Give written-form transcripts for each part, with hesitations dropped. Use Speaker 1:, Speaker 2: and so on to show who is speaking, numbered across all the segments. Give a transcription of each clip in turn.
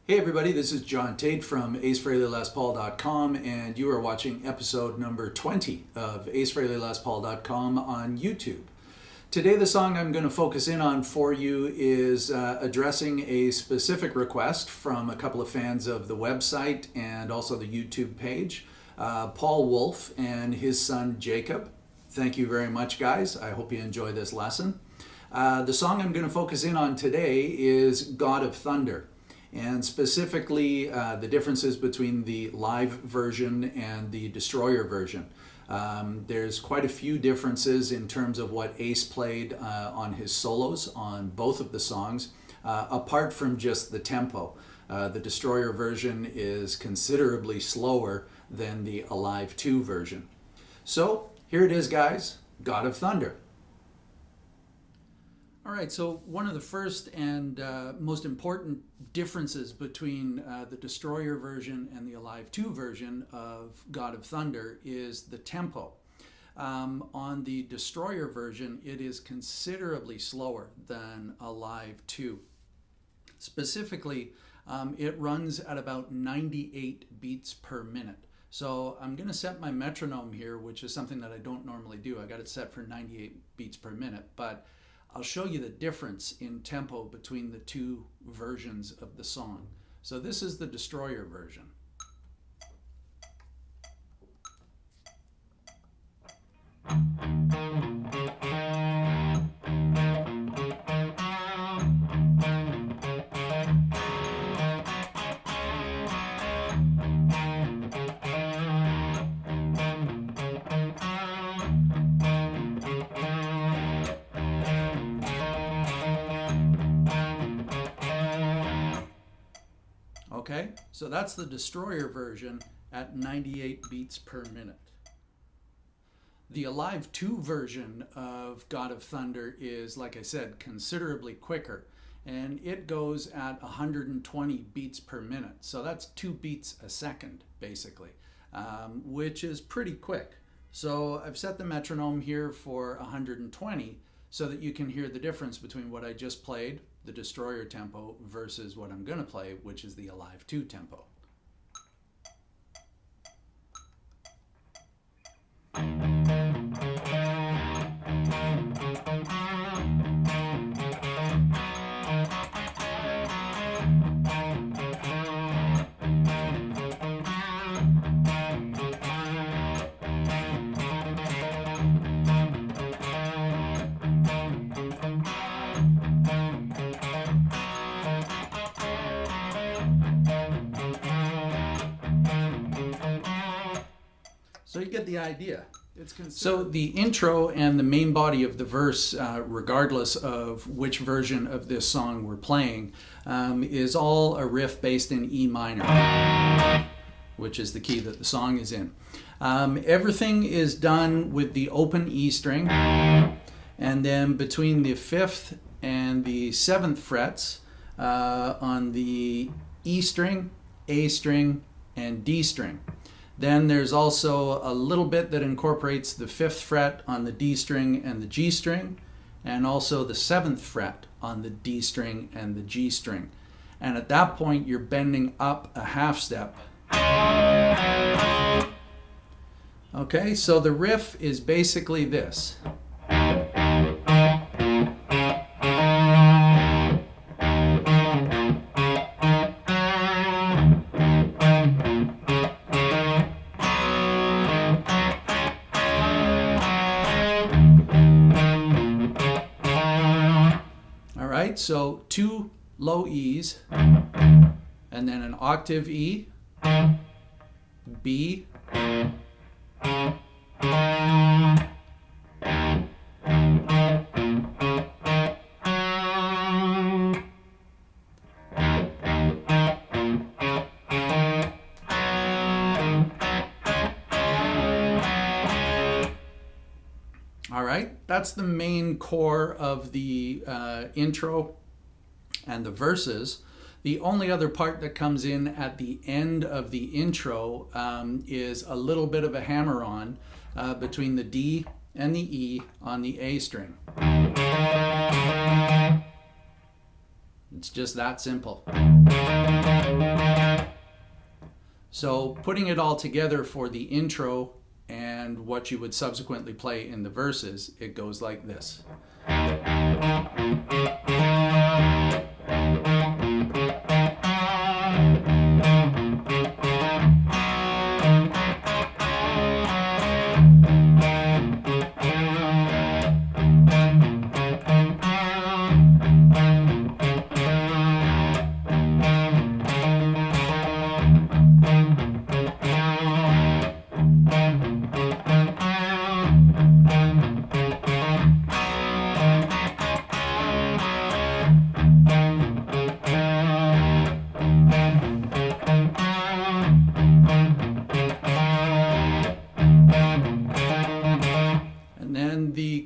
Speaker 1: Hey everybody, this is John Tate from AceFrehleyLesPaul.com, and you are watching episode number 20 of AceFrehleyLesPaul.com on YouTube. Today the song I'm going to focus in on for you is addressing a specific request from a couple of fans of the website and also the YouTube page, Paul Wolf and his son Jacob. Thank you very much, guys. I hope you enjoy this lesson. The song I'm going to focus in on today is God of Thunder, and specifically the differences between the live version and the Destroyer version. There's quite a few differences in terms of what Ace played on his solos on both of the songs, apart from just the tempo. The Destroyer version is considerably slower than the Alive 2 version. So here it is, guys, God of Thunder. All right, so one of the first and most important differences between the Destroyer version and the Alive 2 version of God of Thunder is the tempo. On the Destroyer version, it is considerably slower than Alive 2. Specifically, it runs at about 98 beats per minute. So I'm going to set my metronome here, which is something that I don't normally do. I got it set for 98 beats per minute, but I'll show you the difference in tempo between the two versions of the song. So this is the Destroyer version. Okay, so that's the Destroyer version at 98 beats per minute. The Alive 2 version of God of Thunder is, like I said, considerably quicker, and it goes at 120 beats per minute. So that's 2 beats a second, basically, which is pretty quick. So I've set the metronome here for 120 so that you can hear the difference between what I just played, the Destroyer tempo, versus what I'm going to play, which is the Alive 2 tempo. So you get the idea. So the intro and the main body of the verse, regardless of which version of this song we're playing, is all a riff based in E minor, which is the key that the song is in. Everything is done with the open E string, and then between the 5th and the 7th frets on the E string, A string, and D string. Then there's also a little bit that incorporates the 5th fret on the D string and the G string, and also the 7th fret on the D string and the G string. And at that point, you're bending up a half step. Okay, so the riff is basically this. So 2 low E's, and then an octave E, B, all right, that's the main core of the intro and the verses. The only other part that comes in at the end of the intro is a little bit of a hammer-on between the D and the E on the A string. It's just that simple. So putting it all together for the intro and what you would subsequently play in the verses, it goes like this.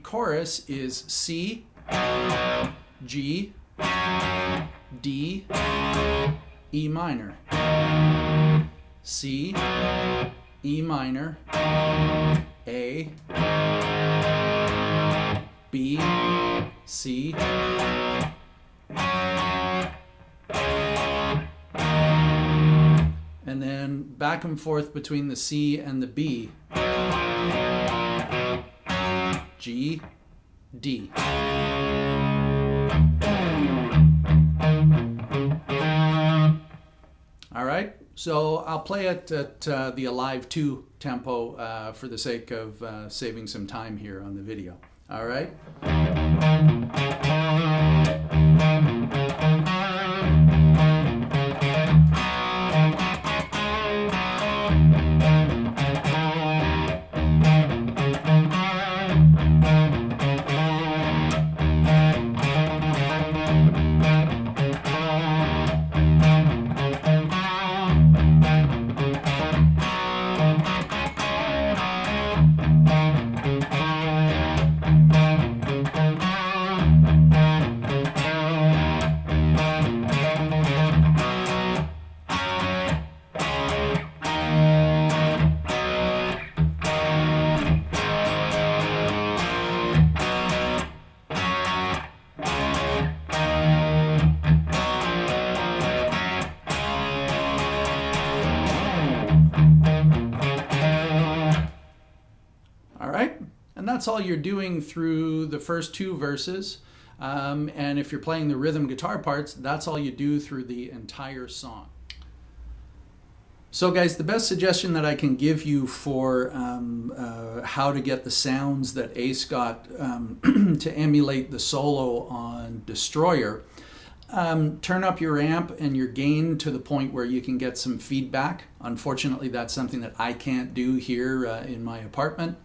Speaker 1: Chorus is C, G, D, E minor, C, E minor, A, B, C, and then back and forth between the C and the B. G, D. All right, so I'll play it at the Alive 2 tempo for the sake of saving some time here on the video. All right. And that's all you're doing through the first two verses. And if you're playing the rhythm guitar parts, that's all you do through the entire song. So guys, the best suggestion that I can give you for how to get the sounds that Ace got to emulate the solo on Destroyer, turn up your amp and your gain to the point where you can get some feedback. Unfortunately, that's something that I can't do here in my apartment.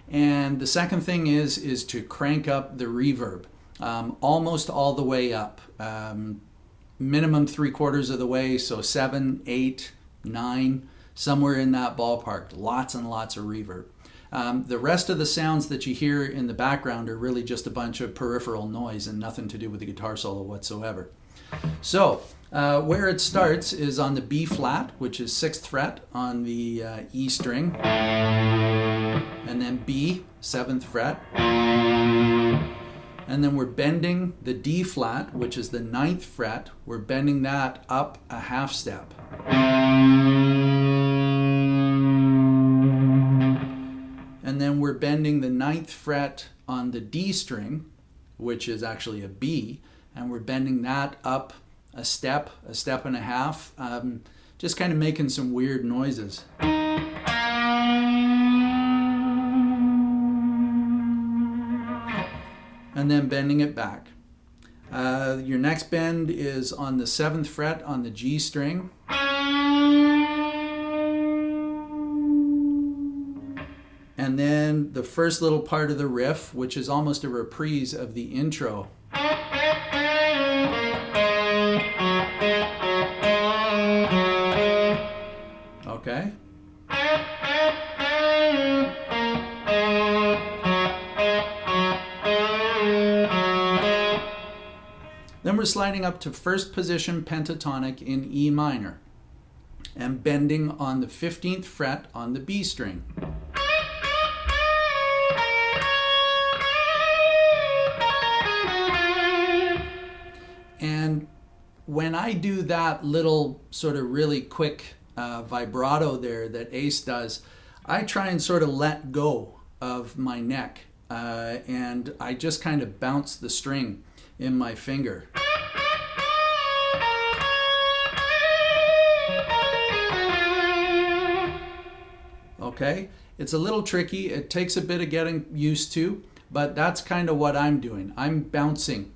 Speaker 1: And the second thing is to crank up the reverb, almost all the way up, minimum 3/4 of the way, so 7, 8, 9, somewhere in that ballpark. Lots and lots of reverb. The rest of the sounds that you hear in the background are really just a bunch of peripheral noise and nothing to do with the guitar solo whatsoever. So where it starts is on the B flat, which is 6th fret on the E string, and then B, 7th fret, and then we're bending the D flat, which is the 9th fret, we're bending that up a half step. And then we're bending the 9th fret on the D string, which is actually a B, and we're bending that up a step and a half, just kind of making some weird noises. And then bending it back. Your next bend is on the 7th fret on the G string. And then the first little part of the riff, which is almost a reprise of the intro. Okay. Then we're sliding up to first position pentatonic in E minor and bending on the 15th fret on the B string. And when I do that little sort of really quick vibrato there that Ace does, I try and sort of let go of my neck, and I just kind of bounce the string in my finger. Okay, it's a little tricky. It takes a bit of getting used to, but that's kind of what I'm doing. I'm bouncing.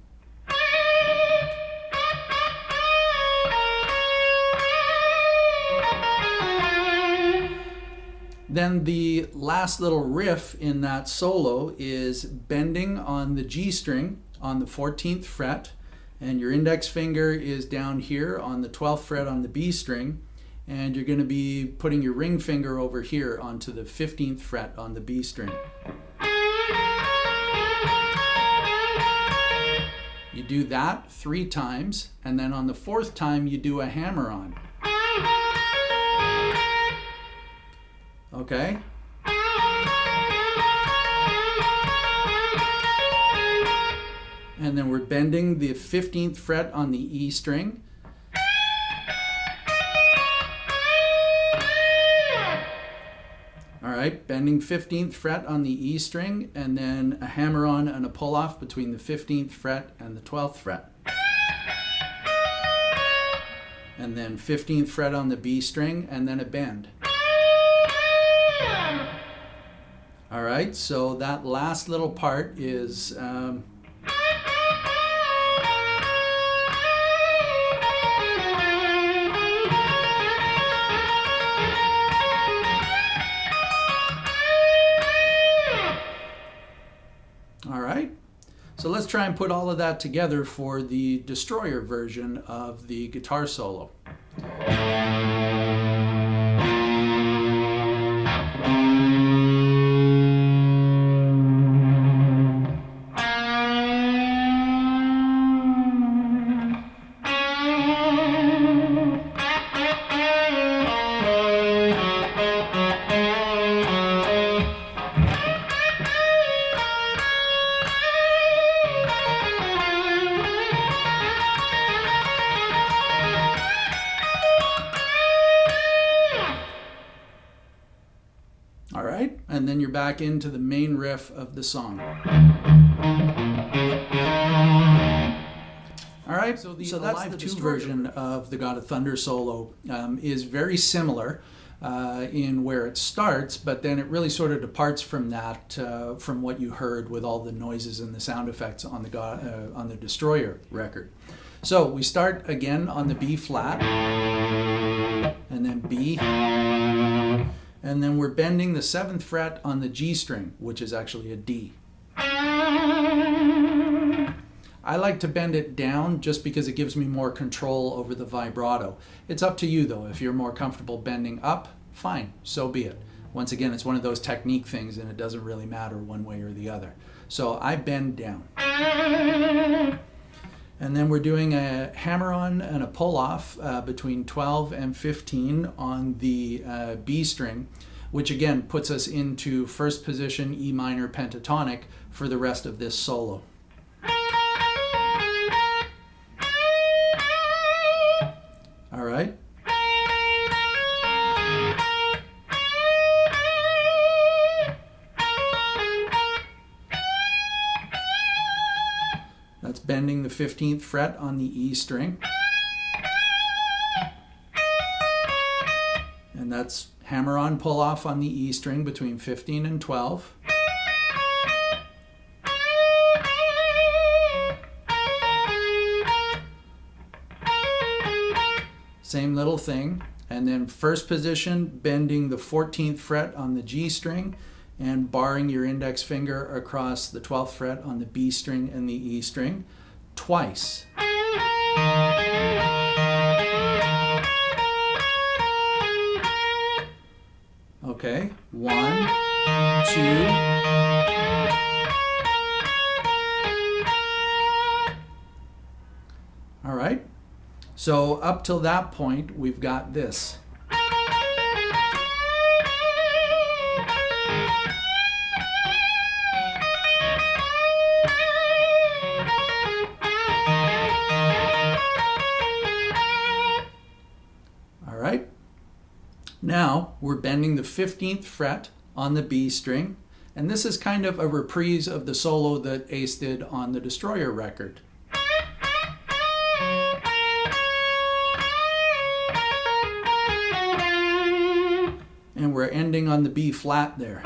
Speaker 1: Then the last little riff in that solo is bending on the G string on the 14th fret, and your index finger is down here on the 12th fret on the B string, and you're going to be putting your ring finger over here onto the 15th fret on the B string. You do that 3 times, and then on the 4th time you do a hammer-on. Okay? And then we're bending the 15th fret on the E string. All right, bending 15th fret on the E string, and then a hammer-on and a pull-off between the 15th fret and the 12th fret. And then 15th fret on the B string, and then a bend. All right, so that last little part is all right, so let's try and put all of that together for the Destroyer version of the guitar solo. All right, and then you're back into the main riff of the song. All right, so that's the 2 version of the God of Thunder solo is very similar in where it starts, but then it really sort of departs from that, from what you heard with all the noises and the sound effects on the Destroyer record. So we start again on the B flat, and then B, and then we're bending the 7th fret on the G string, which is actually a D. I like to bend it down just because it gives me more control over the vibrato. It's up to you though. If you're more comfortable bending up, fine, so be it. Once again, it's one of those technique things and it doesn't really matter one way or the other. So I bend down. And then we're doing a hammer-on and a pull-off between 12 and 15 on the B string, which again puts us into first position E minor pentatonic for the rest of this solo. All right. That's bending the 15th fret on the E string. And that's hammer-on, pull-off on the E string between 15 and 12. Same little thing. And then first position, bending the 14th fret on the G string and barring your index finger across the 12th fret on the B string and the E string twice. Okay, 1, 2. All right, so up till that point, we've got this. Now we're bending the 15th fret on the B string, and this is kind of a reprise of the solo that Ace did on the Destroyer record. And we're ending on the B flat there,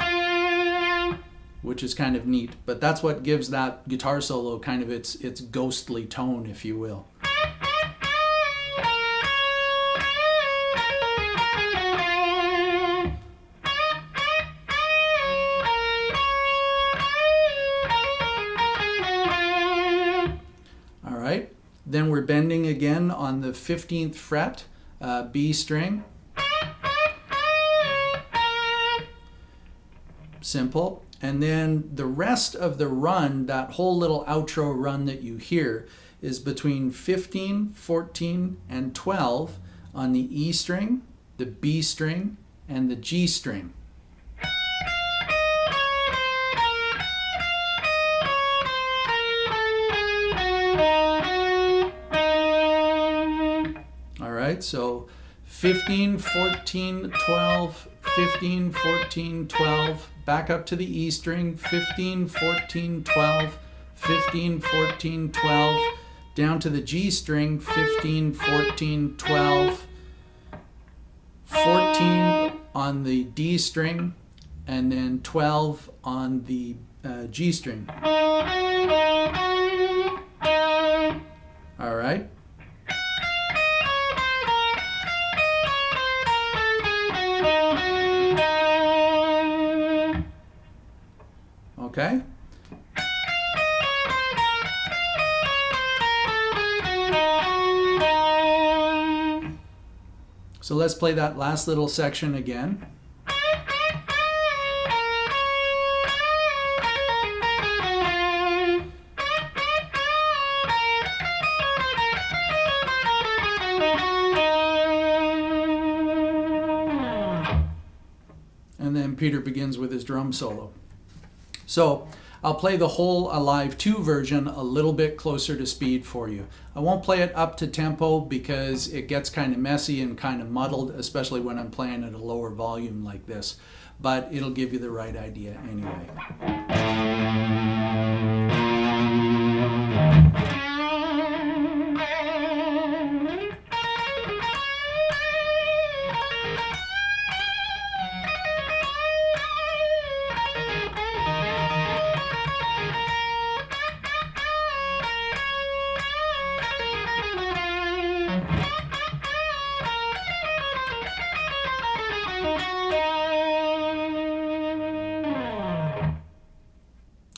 Speaker 1: which is kind of neat, but that's what gives that guitar solo kind of its ghostly tone, if you will. All right, then we're bending again on the 15th fret, B string. Simple. And then the rest of the run, that whole little outro run that you hear, is between 15, 14, and 12 on the E string, the B string, and the G string. All right, so 15, 14, 12, 15, 14, 12, back up to the E string, 15, 14, 12, 15, 14, 12, down to the G string, 15, 14, 12, 14 on the D string, and then 12 on the G string. All right. Okay. So let's play that last little section again. And then Peter begins with his drum solo. So I'll play the whole Alive 2 version a little bit closer to speed for you. I won't play it up to tempo because it gets kind of messy and kind of muddled, especially when I'm playing at a lower volume like this. But it'll give you the right idea anyway.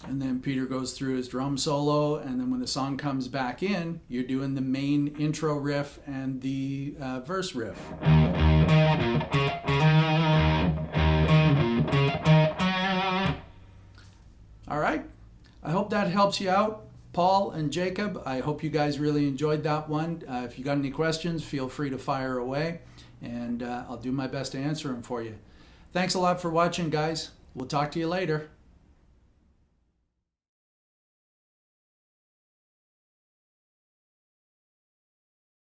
Speaker 1: And then Peter goes through his drum solo, and then when the song comes back in, you're doing the main intro riff and the verse riff. All right, I hope that helps you out, Paul and Jacob. I hope you guys really enjoyed that one. If you got any questions, feel free to fire away, and I'll do my best to answer them for you. Thanks a lot for watching, guys. We'll talk to you later.